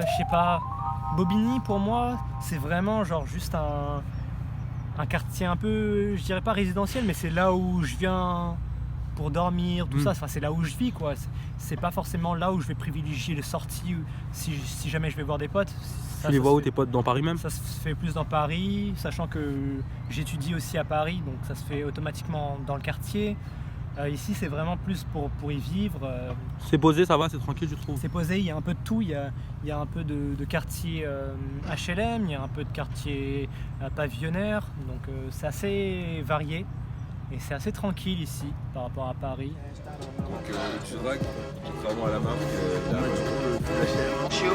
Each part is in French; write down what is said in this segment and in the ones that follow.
Je sais pas, Bobigny pour moi c'est vraiment genre juste un quartier un peu, je dirais pas résidentiel, mais c'est là où je viens pour dormir, tout ça, enfin, c'est là où je vis quoi. C'est pas forcément là où je vais privilégier les sorties si jamais je vais voir des potes. Tu les vois se où fait- tes potes dans Paris même? Ça se fait plus dans Paris, sachant que j'étudie aussi à Paris, donc ça se fait automatiquement dans le quartier. Ici c'est vraiment plus pour y vivre. C'est posé, ça va, c'est tranquille, je trouve. C'est posé, il y a un peu de tout, il y a un peu de quartier HLM, il y a un peu de quartier pavillonnaire, donc c'est assez varié et c'est assez tranquille ici par rapport à Paris. Donc tu dragues, contrairement à la marque, la HM.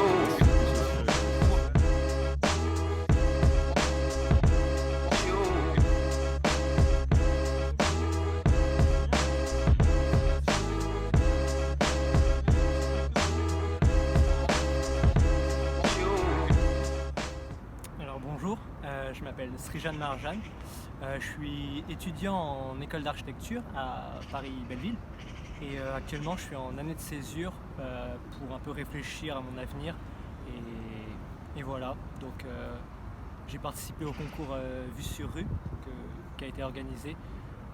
Alors bonjour, je m'appelle Srijan Marjan, je suis étudiant en école d'architecture à Paris-Belleville et actuellement je suis en année de césure pour un peu réfléchir à mon avenir et voilà, donc j'ai participé au concours Vue sur rue qui a été organisé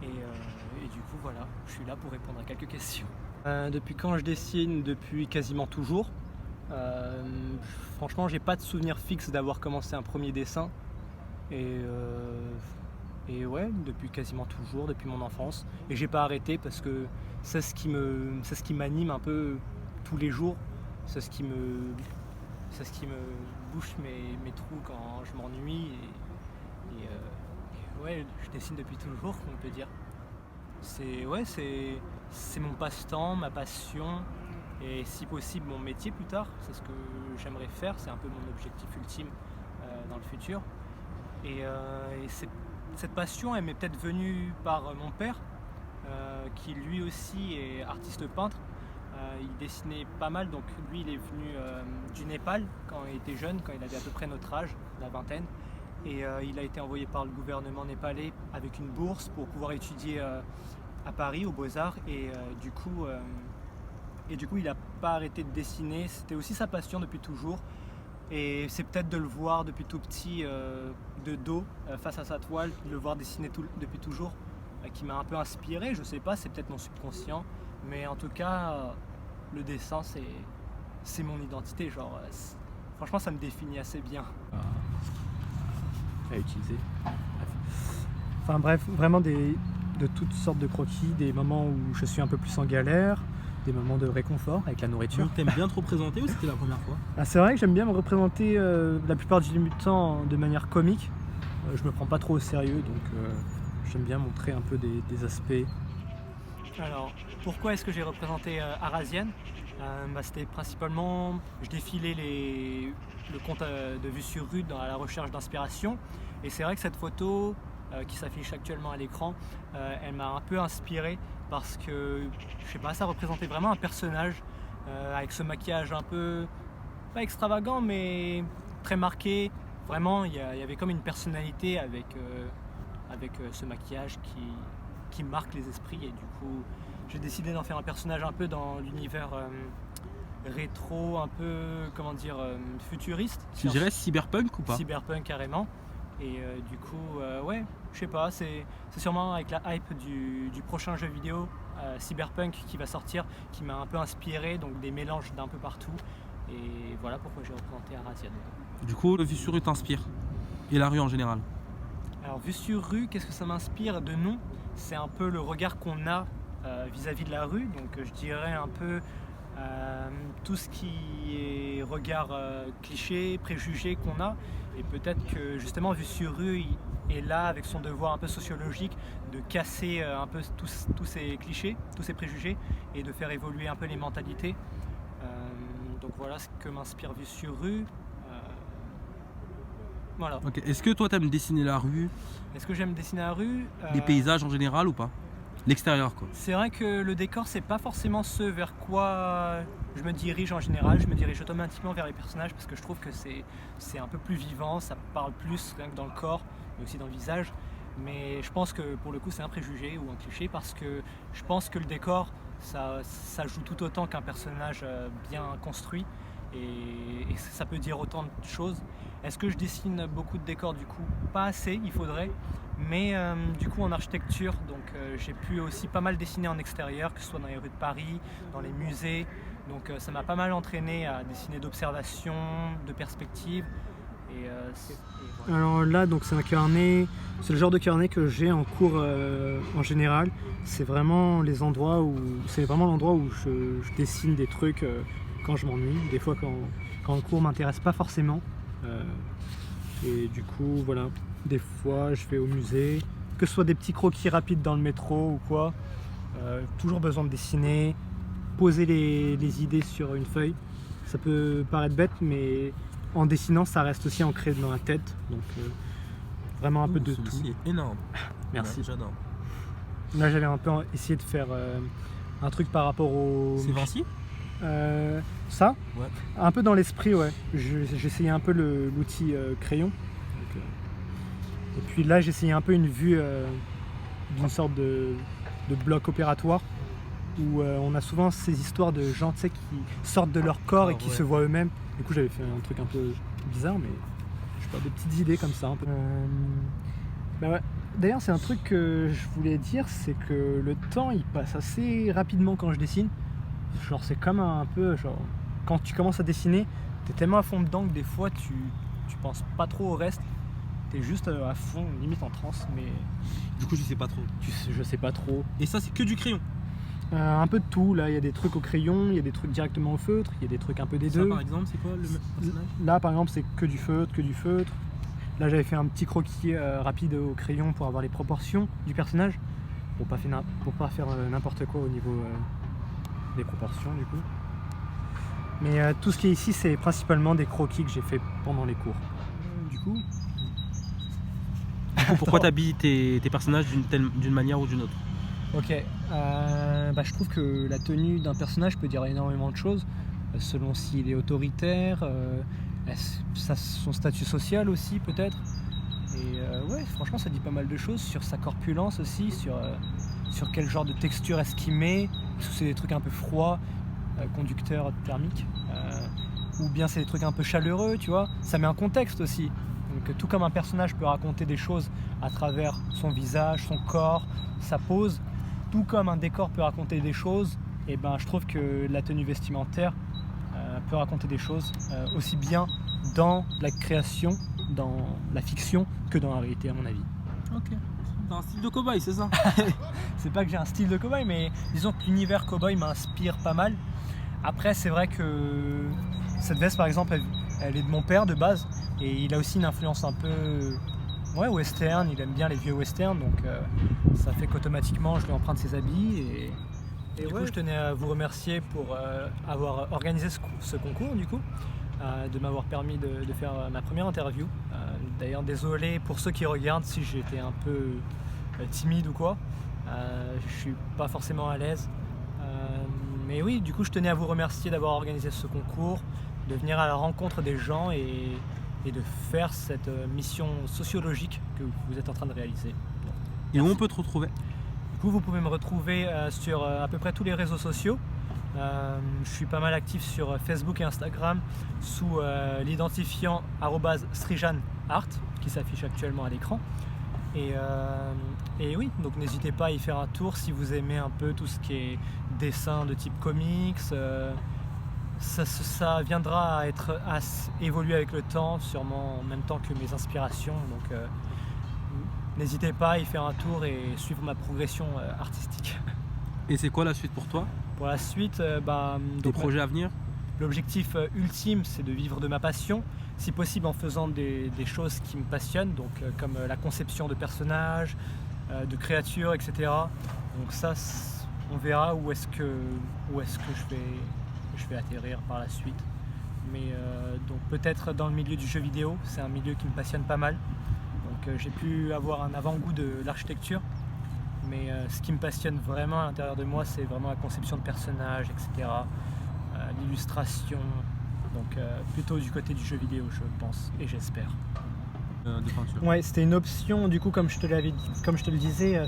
et du coup voilà, je suis là pour répondre à quelques questions. Depuis quand je dessine? Depuis quasiment toujours. Euh, Franchement, j'ai pas de souvenir fixe d'avoir commencé un premier dessin. Et, et ouais, depuis quasiment toujours, depuis mon enfance. Et j'ai pas arrêté parce que c'est ce qui m'anime un peu tous les jours. C'est ce qui me bouche mes trous quand je m'ennuie. Et ouais, je dessine depuis toujours, on peut dire. Ouais, c'est mon passe-temps, ma passion et si possible mon métier plus tard. C'est ce que j'aimerais faire, c'est un peu mon objectif ultime dans le futur. Cette passion, elle m'est peut-être venue par mon père, qui lui aussi est artiste peintre. Il dessinait pas mal, donc lui il est venu du Népal quand il était jeune, quand il avait à peu près notre âge, la vingtaine. Et il a été envoyé par le gouvernement népalais avec une bourse pour pouvoir étudier à Paris, aux Beaux-Arts. Et du coup, il n'a pas arrêté de dessiner. C'était aussi sa passion depuis toujours. Et c'est peut-être de le voir depuis tout petit, de dos, face à sa toile, de le voir dessiner depuis toujours, qui m'a un peu inspiré. Je sais pas, c'est peut-être mon subconscient. Mais en tout cas, le dessin, c'est mon identité. Genre, franchement, ça me définit assez bien. À utiliser. Enfin bref, vraiment de toutes sortes de croquis, des moments où je suis un peu plus en galère, des moments de réconfort avec la nourriture. Donc t'aimes bien te représenter ou c'était la première fois? C'est vrai que j'aime bien me représenter la plupart du temps de manière comique. Je me prends pas trop au sérieux, donc j'aime bien montrer un peu des aspects. Alors, pourquoi est-ce que j'ai représenté Arasienne? C'était principalement, je défilais le compte de Vue sur rue à la recherche d'inspiration. Et c'est vrai que cette photo qui s'affiche actuellement à l'écran, elle m'a un peu inspiré parce que, je sais pas, ça représentait vraiment un personnage avec ce maquillage un peu, pas extravagant, mais très marqué. Vraiment, il y avait comme une personnalité avec ce maquillage qui marque les esprits. Et du coup, j'ai décidé d'en faire un personnage un peu dans l'univers rétro, un peu, comment dire, futuriste. Tu dirais cyberpunk ou pas? Cyberpunk carrément. Et du coup, ouais, je sais pas, c'est sûrement avec la hype du prochain jeu vidéo Cyberpunk qui va sortir, qui m'a un peu inspiré, donc des mélanges d'un peu partout. Et voilà pourquoi j'ai représenté Arasienne. Du coup, le Vue sur rue t'inspire. Et la rue en général. Alors, Vue sur rue, qu'est-ce que ça m'inspire de nom? C'est un peu le regard qu'on a vis-à-vis de la rue, donc je dirais un peu tout ce qui est regard cliché, préjugé qu'on a, et peut-être que justement Vue sur rue est là avec son devoir un peu sociologique de casser un peu tous ces clichés, tous ces préjugés, et de faire évoluer un peu les mentalités. Donc voilà ce que m'inspire Vue sur rue. Voilà. Ok. Est-ce que toi t'aimes dessiner la rue, Est-ce que j'aime dessiner la rue? les paysages en général ou pas? L'extérieur quoi. C'est vrai que le décor, c'est pas forcément ce vers quoi je me dirige en général. Je me dirige automatiquement vers les personnages parce que je trouve que c'est un peu plus vivant, ça parle plus rien que dans le corps, mais aussi dans le visage. Mais je pense que pour le coup, c'est un préjugé ou un cliché parce que je pense que le décor, ça joue tout autant qu'un personnage bien construit. et ça peut dire autant de choses. Est-ce que je dessine beaucoup de décors du coup? Pas assez, il faudrait. Mais du coup en architecture, donc j'ai pu aussi pas mal dessiner en extérieur, que ce soit dans les rues de Paris, dans les musées. Donc ça m'a pas mal entraîné à dessiner d'observation, de perspective. Voilà. Alors là, donc c'est un carnet, c'est le genre de carnet que j'ai en cours en général. C'est vraiment l'endroit où je dessine des trucs quand je m'ennuie. Des fois quand le cours m'intéresse pas forcément. Et du coup, voilà. Des fois, je vais au musée, que ce soit des petits croquis rapides dans le métro ou quoi. Toujours besoin de dessiner, poser les idées sur une feuille. Ça peut paraître bête, mais en dessinant, ça reste aussi ancré dans la tête. Donc, vraiment un peu de tout. Celui-ci est énorme. Merci. Ouais, j'adore. Là, j'avais un peu essayé de faire un truc par rapport au... C'est Vinci? Ça, Ouais. un peu dans l'esprit, ouais. J'essayais un peu l'outil crayon. Donc, et puis là, j'essayais un peu une vue d'une sorte de bloc opératoire où on a souvent ces histoires de gens, tu sais, qui sortent de leur corps et qui se voient eux-mêmes. Du coup, j'avais fait un truc un peu bizarre, mais je sais pas, des petites idées comme ça. Un peu. Bah ouais. D'ailleurs, c'est un truc que je voulais dire, c'est que le temps, il passe assez rapidement quand je dessine. Genre, c'est comme un peu, genre, quand tu commences à dessiner, t'es tellement à fond dedans que des fois, tu penses pas trop au reste. T'es juste à fond, limite en transe, mais Du coup, je sais pas trop. je sais pas trop. Et ça, c'est que du crayon. Un peu de tout, là, il y a des trucs au crayon, il y a des trucs directement au feutre, il y a des trucs un peu des Ça, deux. par exemple, c'est quoi le personnage? Là, par exemple, c'est que du feutre. Là, j'avais fait un petit croquis rapide au crayon pour avoir les proportions du personnage, pour pas faire n'importe quoi au niveau des proportions, du coup. Mais tout ce qui est ici, c'est principalement des croquis que j'ai fait pendant les cours. Du coup... Pourquoi t'habilles tes personnages d'une manière ou d'une autre? Ok, je trouve que la tenue d'un personnage peut dire énormément de choses, selon s'il est autoritaire, son statut social aussi peut-être. Et ouais, franchement ça dit pas mal de choses sur sa corpulence aussi, sur quel genre de texture est-ce qu'il met, est-ce que c'est des trucs un peu froids, conducteurs thermiques, ou bien c'est des trucs un peu chaleureux, tu vois, ça met un contexte aussi. Donc tout comme un personnage peut raconter des choses à travers son visage, son corps, sa pose, tout comme un décor peut raconter des choses, et ben je trouve que la tenue vestimentaire peut raconter des choses aussi bien dans la création, dans la fiction, que dans la réalité à mon avis. Ok. T'as un style de cow-boy, c'est ça? C'est pas que j'ai un style de cow-boy, mais disons que l'univers cow-boy m'inspire pas mal. Après c'est vrai que cette veste par exemple, elle est de mon père de base, et il a aussi une influence un peu western, il aime bien les vieux westerns, donc ça fait qu'automatiquement je lui emprunte ses habits. Et du coup je tenais à vous remercier pour avoir organisé ce concours du coup, de m'avoir permis de faire ma première interview. D'ailleurs désolé pour ceux qui regardent si j'étais un peu timide ou quoi, je suis pas forcément à l'aise. Mais oui, du coup je tenais à vous remercier d'avoir organisé ce concours, de venir à la rencontre des gens et de faire cette mission sociologique que vous êtes en train de réaliser. Et où on peut te retrouver? Du coup, vous pouvez me retrouver sur à peu près tous les réseaux sociaux. Je suis pas mal actif sur Facebook et Instagram sous l'identifiant @strijanart qui s'affiche actuellement à l'écran. Et oui, donc n'hésitez pas à y faire un tour si vous aimez un peu tout ce qui est dessin de type comics. Ça viendra à évoluer avec le temps, sûrement en même temps que mes inspirations. Donc n'hésitez pas à y faire un tour et suivre ma progression artistique. Et c'est quoi la suite pour toi? Pour la suite, Des projets à venir? L'objectif ultime, c'est de vivre de ma passion, si possible en faisant des choses qui me passionnent, donc comme la conception de personnages, de créatures, etc. Donc ça, on verra où est-ce que je vais atterrir par la suite. Mais donc peut-être dans le milieu du jeu vidéo, c'est un milieu qui me passionne pas mal. Donc j'ai pu avoir un avant-goût de l'architecture, mais ce qui me passionne vraiment à l'intérieur de moi, c'est vraiment la conception de personnages, etc. L'illustration, donc plutôt du côté du jeu vidéo, je pense, et j'espère. De peinture. Ouais, c'était une option, du coup, comme je te le disais,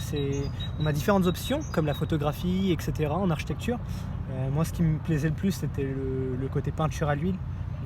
on a différentes options, comme la photographie, etc. en architecture. Moi, ce qui me plaisait le plus, c'était le côté peinture à l'huile.